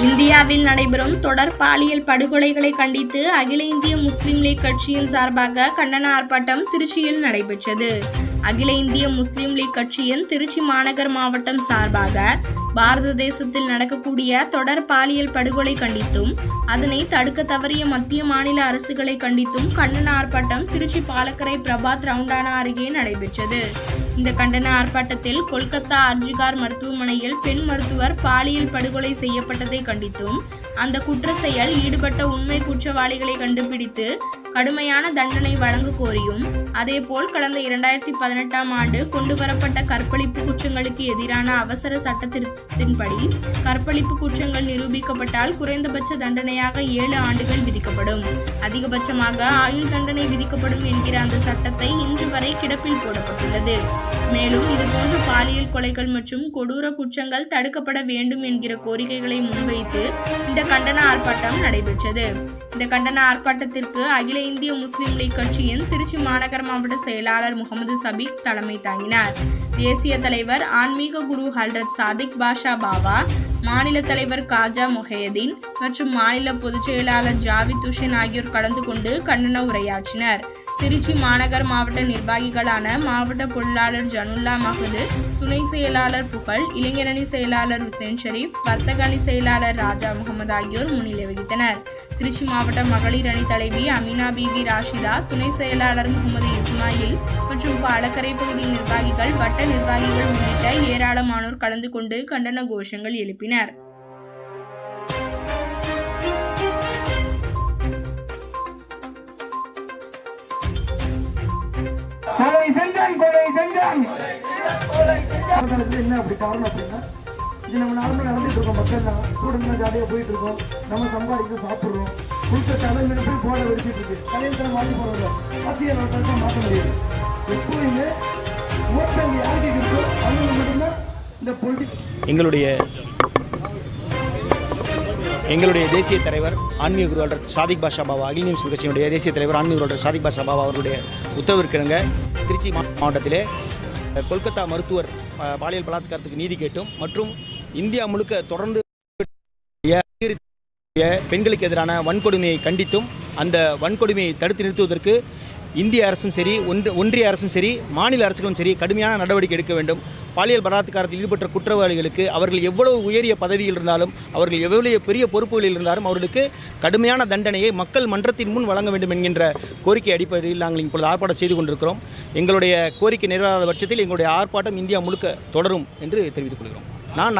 இந்தியாவில் நடைபெறும் தொடர் பாலியல் படுகொலைகளை கண்டித்து அகில இந்திய முஸ்லிம் லீக் கட்சியின் சார்பாக கண்டன ஆர்ப்பாட்டம் திருச்சியில் நடைபெற்றது. அகில இந்திய முஸ்லிம் லீக் கட்சியின் திருச்சி மாநகர் மாவட்டம் சார்பாக பாரத தேசத்தில் நடக்கக்கூடிய தொடர் பாலியல் படுகொலை கண்டித்தும் அதனை தடுக்க தவறிய மத்திய மாநில அரசுகளை கண்டித்தும் கண்டன ஆர்ப்பாட்டம் திருச்சி பாலக்கரை பிரபாத் ரவுண்டானா அருகே நடைபெற்றது. இந்த கண்டன ஆர்ப்பாட்டத்தில் கொல்கத்தா ஆர்ஜிகார் மருத்துவமனையில் பெண் மருத்துவர் பாலியல் படுகொலை செய்யப்பட்டதை கண்டித்தும் அந்த குற்ற செயல் ஈடுபட்ட உண்மை குற்றவாளிகளை கண்டுபிடித்து கடுமையான தண்டனை வழங்க கோரியும், அதேபோல் கடந்த 2018ஆம் ஆண்டு கொண்டுவரப்பட்ட கற்பழிப்பு குற்றங்களுக்கு எதிரான அவசர சட்ட திருத்தத்தின்படி கற்பழிப்பு குற்றங்கள் நிரூபிக்கப்பட்டால் குறைந்தபட்ச தண்டனையாக 7 ஆண்டுகள் விதிக்கப்படும், அதிகபட்சமாக ஆயுள் தண்டனை விதிக்கப்படும் என்கிற அந்த சட்டத்தை இன்று வரை கிடப்பில் போடப்பட்டுள்ளது. மேலும் இதுபோன்ற பாலியல் கொலைகள் மற்றும் கொடூர குற்றங்கள் தடுக்கப்பட வேண்டும் என்கிற கோரிக்கைகளை முன்வைத்து இந்த கண்டன ஆர்ப்பாட்டம் நடைபெற்றது. இந்த கண்டன ஆர்ப்பாட்டத்திற்கு அகில இந்திய முஸ்லிம் லீக் கட்சியின் திருச்சி மாநகர் மாவட்ட செயலாளர் முகமது சபீக் தலைமை தாங்கினார். தேசிய தலைவர் ஆன்மீக குரு ஹல்ரத் சாதிக் பாஷா பாவா, மாநில தலைவர் காஜா மொஹையதீன் மற்றும் மாநில பொதுச் செயலாளர் ஜாவித் ஹுசேன் ஆகியோர் கலந்து கொண்டு கண்டன உரையாற்றினர். திருச்சி மாநகர் மாவட்ட நிர்வாகிகளான மாவட்ட பொருளாளர் ஜனுல்லா மஹது, துணை செயலாளர் புகழ், இளைஞரணி செயலாளர் ஹுசேன் ஷரீப், வர்த்தக அணி செயலாளர் ராஜா முகமது ஆகியோர் முன்னிலை வகித்தனர். திருச்சி மாவட்ட மகளிர் அணி தலைவி அமீனா பிவி ராஷிதா, துணை செயலாளர் முகமது இஸ்மாயில் மற்றும் பாலக்கரை பகுதி நிர்வாகிகள், வட்ட நிர்வாகிகள் உள்ளிட்ட ஏராளமானோர் கலந்து கொண்டு கண்டன கோஷங்கள் எழுப்பினர். கொலை செஞ்சான் என்ன அப்படி காரணம் அப்படின்னா, இது நம்ம நார்மலாக நடந்துட்டு இருக்கோம். மக்கள் தான் ஸ்டூடெண்ட்லாம் ஜாலியாக போயிட்டு இருக்கோம், நம்ம சம்பாதிக்க சாப்பிட்றோம், கொடுத்த தலைமையில போய் போட வெடிச்சிட்டு இருக்கு. தலையில் மாற்றி போடுறோம், ஆட்சியை நம்ம மாற்ற முடியாது. எப்போயுமே ஓட்டங்கள் யாருக்கு இருக்கோ அவங்க மட்டும்தான் இந்த பொலிட்டிக். எங்களுடைய தேசிய தலைவர் ஆன்மீக குரு ஹல்ரத் சாதிக் பாஷா பாவா, அகில இந்திய முஸ்லிம் கட்சியினுடைய தேசிய தலைவர் ஆன்மீக குரு ஹல்ரத் சாதிக் பாஷா பாவா அவருடைய உத்தரவிற்கிணங்க திருச்சி மாவட்டத்திலே கொல்கத்தா மருத்துவர் பாலியல் பலாத்காரத்துக்கு நீதி கேட்டும் மற்றும் இந்தியா முழுக்க தொடர்ந்து பெண்களுக்கு எதிரான வன்கொடுமையை கண்டித்தும் அந்த வன்கொடுமையை தடுத்து நிறுத்துவதற்கு இந்திய அரசும் சரி, ஒன்றிய அரசும் சரி, மாநில அரசுகளும் சரி கடுமையான நடவடிக்கை எடுக்க வேண்டும். பாலியல் பலாத்காரத்தில் ஈடுபட்ட குற்றவாளிகளுக்கு அவர்கள் எவ்வளவு உயரிய பதவியில் இருந்தாலும், அவர்கள் எவ்வளவு பெரிய பொறுப்புகளில் இருந்தாலும் அவர்களுக்கு கடுமையான தண்டனையை மக்கள் மன்றத்தின் முன் வழங்க வேண்டும் என்கின்ற கோரிக்கை அடிப்படையில் நாங்கள் இப்பொழுது ஆர்ப்பாட்டம் செய்து கொண்டிருக்கிறோம். எங்களுடைய கோரிக்கை நிறைவேறாத பட்சத்தில் எங்களுடைய ஆர்ப்பாட்டம் இந்தியா முழுக்க தொடரும் என்று தெரிவித்துக் கொள்கிறோம். நான்